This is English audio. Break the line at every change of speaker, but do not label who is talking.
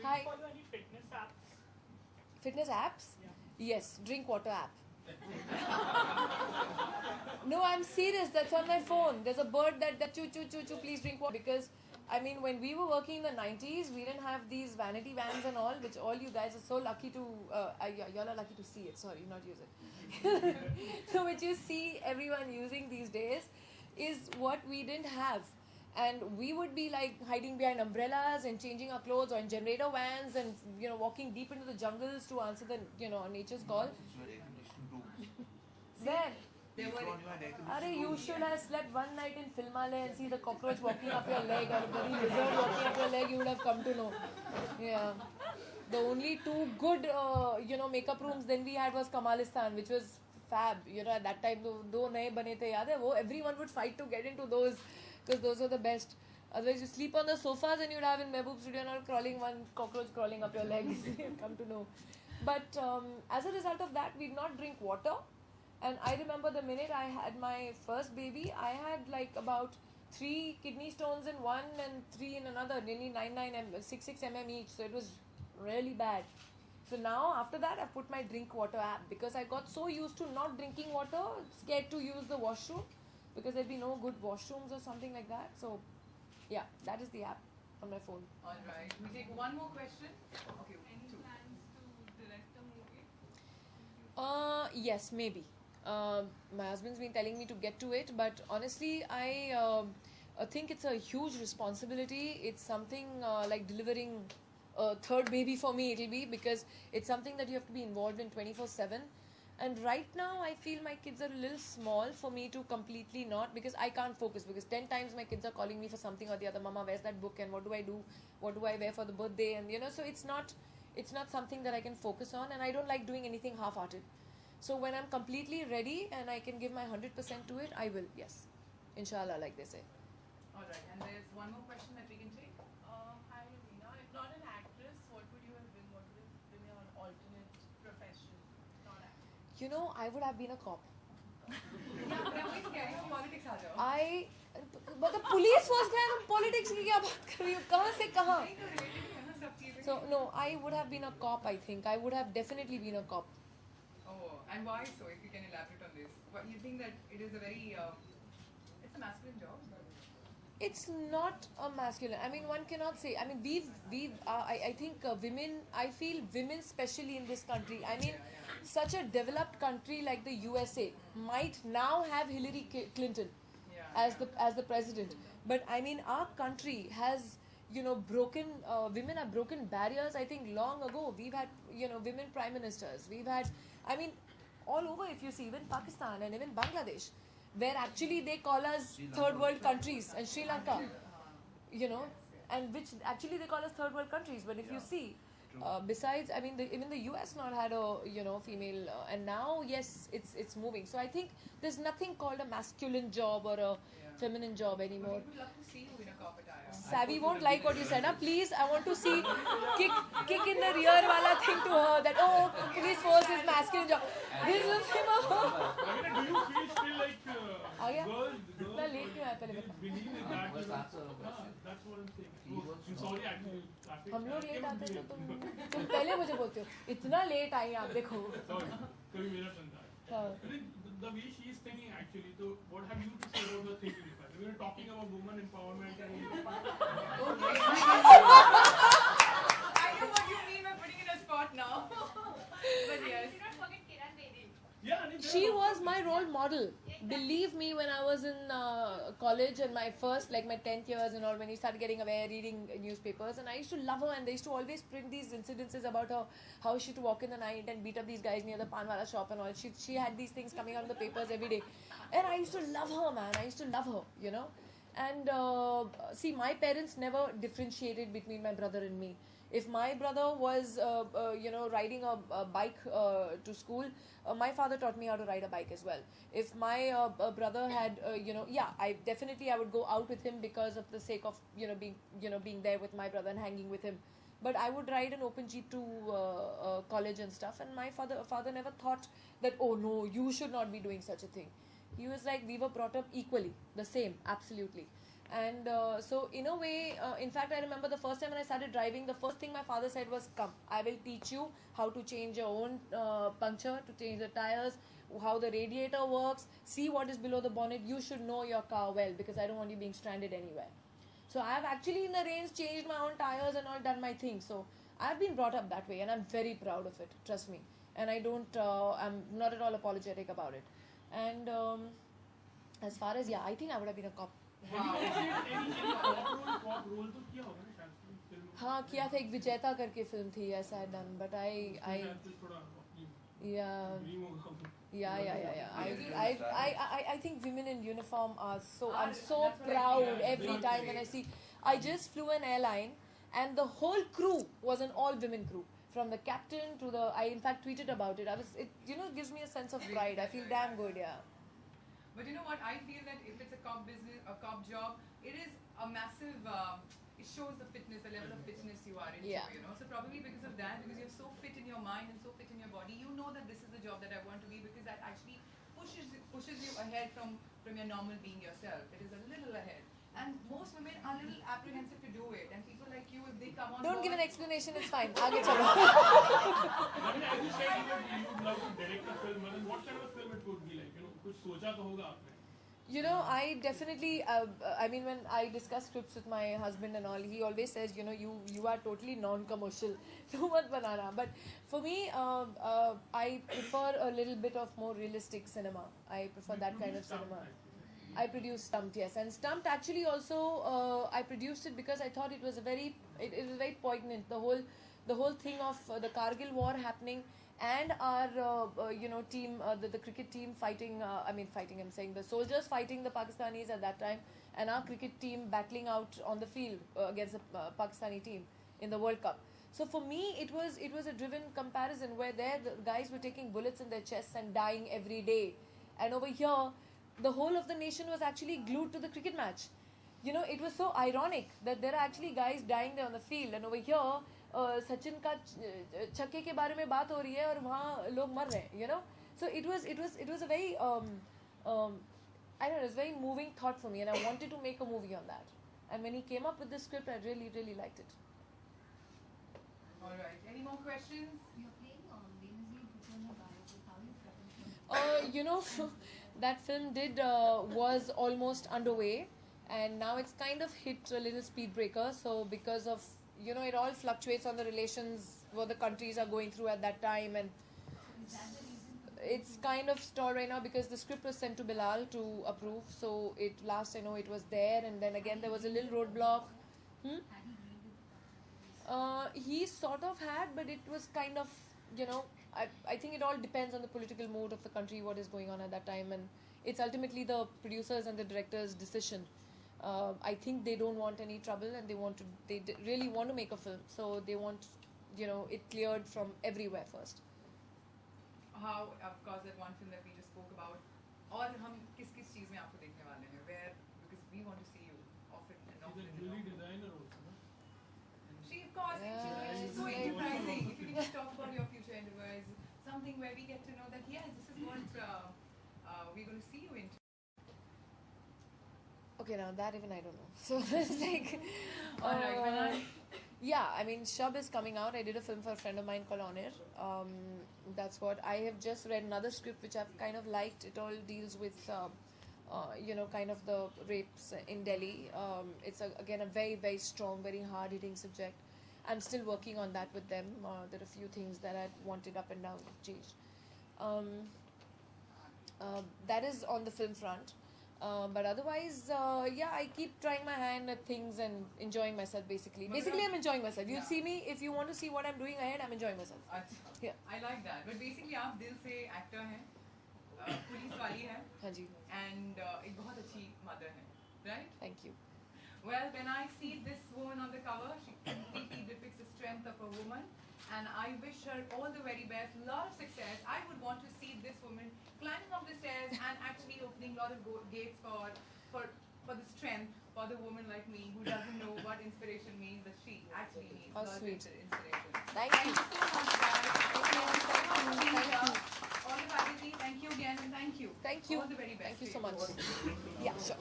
Do you follow any fitness apps?
Fitness apps?
Yeah.
Yes, drink water app. No, I'm serious. That's on my phone. There's a bird that choo choo choo choo. Please drink water. Because I mean, when we were working in the 90s, we didn't have these vanity vans and all, which all you guys are so lucky to. Y'all are lucky to see it. Sorry, not use it. So which you see everyone using these days is what we didn't have. And we would be like hiding behind umbrellas and changing our clothes, or in generator vans, and walking deep into the jungles to answer the nature's call. Where? Arey, you should have slept one night in Filmale and see the cockroach walking up your leg or bloody lizard walking up your leg. You would have come to know. Yeah. The only two good, makeup rooms then we had was Kamalistan, which was fab. At that time, do naye bane the yaad hai wo. Everyone would fight to get into those because those were the best. Otherwise, you sleep on the sofas and you'd have in Mehboob Studio not crawling one cockroach crawling up your legs. Come to know. But as a result of that, we'd not drink water. And I remember the minute I had my first baby, I had like about 3 kidney stones in one and 3 in another, nearly 6 mm each. So it was really bad. So now after that, I put my drink water app because I got so used to not drinking water, scared to use the washroom because there'd be no good washrooms or something like that. So yeah, that is the app on my phone.
All right. We take one more question. Okay.
Any plans to direct a movie?
Yes, maybe. My husband's been telling me to get to it, but honestly, I think it's a huge responsibility. It's something like delivering a third baby for me. It'll be because it's something that you have to be involved in 24/7. And right now, I feel my kids are a little small for me to completely not, because I can't focus, because 10 times my kids are calling me for something or the other. Mama, where's that book, and what do I do? What do I wear for the birthday? And so it's not something that I can focus on, and I don't like doing anything half-hearted. So when I'm completely ready and I can give my 100% to it, I will, yes. Inshallah, like they say.
All right. And there's one more question that we can take.
Hi, Raveena. If not an actress, what would you have been? What would have been your alternate profession? Not acting.
I would have been a cop.
Yeah, but I'm getting politics aa jao.
But the police was there, politics की क्या बात कर रही हो? कहाँ से कहाँ?
नहीं तो related है ना सब चीजें.
So no, I would have been a cop. I think I would have definitely been a cop.
Oh, and why so? If you can elaborate on this, what you think that it is a very, it's a masculine job.
It's not a masculine. I mean, one cannot say. I mean, I think women. I feel women, especially in this country. I mean, such a developed country like the USA might now have Hillary Clinton as the president. But I mean, our country has broken. Women have broken barriers. I think long ago we've had women prime ministers. We've had. I mean, all over. If you see, even Pakistan and even Bangladesh, where actually they call us third world countries, and Sri Lanka, and which actually they call us third world countries. But if you see, besides, I mean, even the US not had a female, and now yes, it's moving. So I think there's nothing called a masculine job or a feminine job anymore.
We would love to see you in a cop attire.
Savvy won't like what you said. Please, I want to see kick in the rear wala thing to her that police force is masculine job. This is
Raveena, do you feel still like girls
इतना late क्यों आया पहले बता.
believe in that? That's what I'm saying. I'm sorry, actually.
हम लोग late आते हैं तो तुम पहले मुझे बोलते हो इतना लेट आई आप देखो.
Sorry, कभी मेरा चलता है. The way she is thinking actually, so what have you to say about the thinking? We were talking about women empowerment and
I know what you mean by putting in a spot now. But yes.
Do not forget Kiran Bedi.
yeah,
She was my role model. Believe me, when I was in college and my 10th years and all, when you started getting aware, reading newspapers, and I used to love her, and they used to always print these incidences about her, how she used to walk in the night and beat up these guys near the Panwala shop and all. She had these things coming out in the papers every day. And I used to love her, man. I used to love her, And see, my parents never differentiated between my brother and me. If my brother was, riding a bike to school, my father taught me how to ride a bike as well. If my brother had, I would go out with him because of the sake of, being there with my brother and hanging with him. But I would ride an open jeep to college and stuff. And my father never thought that, oh no, you should not be doing such a thing. He was like, we were brought up equally, the same, absolutely. And so in a way, in fact, I remember the first time when I started driving, the first thing my father said was, come, I will teach you how to change your own puncture, to change the tires, how the radiator works, see what is below the bonnet. You should know your car well, because I don't want you being stranded anywhere. So I have actually in the range changed my own tires and all, done my thing. So I've been brought up that way, and I'm very proud of it, trust me. And I'm not at all apologetic about it. And as far as, I think I would have been a cop.
Have you played any pop role तो किया होगा ना शायद film में?
हाँ किया था, एक विजेता करके फिल्म थी, yes I had done, but I yeah I think women in uniform are so, I'm so proud every time when I see. I just flew an airline and the whole crew was an all women crew, from the captain to the, I in fact tweeted about it. It gives me a sense of pride. I feel damn good.
But you know what? I feel that if it's a cop business, a cop job, it is a massive. It shows the fitness, the level of fitness you are into.
Yeah.
You know, so probably because of that, because you're so fit in your mind and so fit in your body, you know that this is the job that I want to be, because that actually pushes you ahead from your normal being yourself. It is a little ahead. And most women are a little apprehensive to do it. And people like you, if they come on
Don't
board,
give an explanation, it's fine. Aage chalo.
Raveena, as you said, you would love to direct a film. And what kind of a film it would be like? कुछ सोचा तो होगा आपने?
I definitely, I mean, when I discuss scripts with my husband and all, he always says, you are totally non-commercial. So mat banana. But for me, I prefer a little bit of more realistic cinema. I prefer that kind of cinema. I produced Stumped, yes. And Stumped actually also, I produced it because I thought it was it was very poignant. The whole thing of the Kargil war happening, and our team, the cricket team fighting, I'm saying the soldiers fighting the Pakistanis at that time, and our cricket team battling out on the field against the Pakistani team in the World Cup. So for me, it was a driven comparison, where there the guys were taking bullets in their chests and dying every day, and over here the whole of the nation was actually glued to the cricket match. It was so ironic that there are actually guys dying there on the field, and over here Sachin का छक्के के बारे में बात हो रही है और वहाँ लोग मर रहे हैं, So it was a very I don't know, it was a very moving thought for me, and I wanted to make a movie on that. And when he came up with this script, I really, really liked it.
All right. Any more questions?
You're playing Benazir Bhutto biopic. How you
That film was almost underway, and now it's kind of hit a little speed breaker. So because of it all fluctuates on the relations what the countries are going through at that time, and
Is that the reason?
it's kind of stalled right now because the script was sent to Bilal to approve. So last I know it was there, and then again there was a little roadblock.
Had he agreed with the
He sort of had, but it was kind of, I think it all depends on the political mood of the country, what is going on at that time, and it's ultimately the producers and the director's decision. I think they don't want any trouble, and they really want to make a film, so they want, it cleared from everywhere first.
How, of course, that one film that we just spoke about, और हम किस चीज़ में आपको देखने वाले हैं, where, because we want to see you often and often.
She's a jewelry designer also, no?
She, of course, she's so enterprising. If you can just talk about your future endeavors, something where we get to know that, yes, this is what we're going to see you into.
Okay, now that even I don't know. So it's like,
Alright,
yeah, I mean, Shub is coming out. I did a film for a friend of mine called On Air. That's what I have just read another script which I've kind of liked. It all deals with, kind of the rapes in Delhi. It's again a very, very strong, very hard-hitting subject. I'm still working on that with them. There are a few things that I wanted up and down changed. That is on the film front. But otherwise, I keep trying my hand at things and enjoying myself, basically. Basically, I'm enjoying myself. You'll see me, if you want to see what I'm doing ahead, I'm enjoying myself. Yeah.
I like that. But basically, आप दिल से actor हैं, police वाली हैं,
हाँ जी.
and एक बहुत अच्छी mother हैं, right?
Thank you.
Well, when I see this woman on the cover, she completely depicts the strength of a woman, and I wish her all the very best, lot of success. I would want to see this woman climbing up the stairs and actually opening a lot of gates for the strength for the woman like me who doesn't know what inspiration means, but she actually needs
How
lots of
sweet.
inspiration.
Thank
Thank
you.
you so much, guys.
Thank you.
Thank you. All the faculty, thank you again, and thank you.
Thank you.
All the very best.
Thank you
to
so much. Yeah, sure.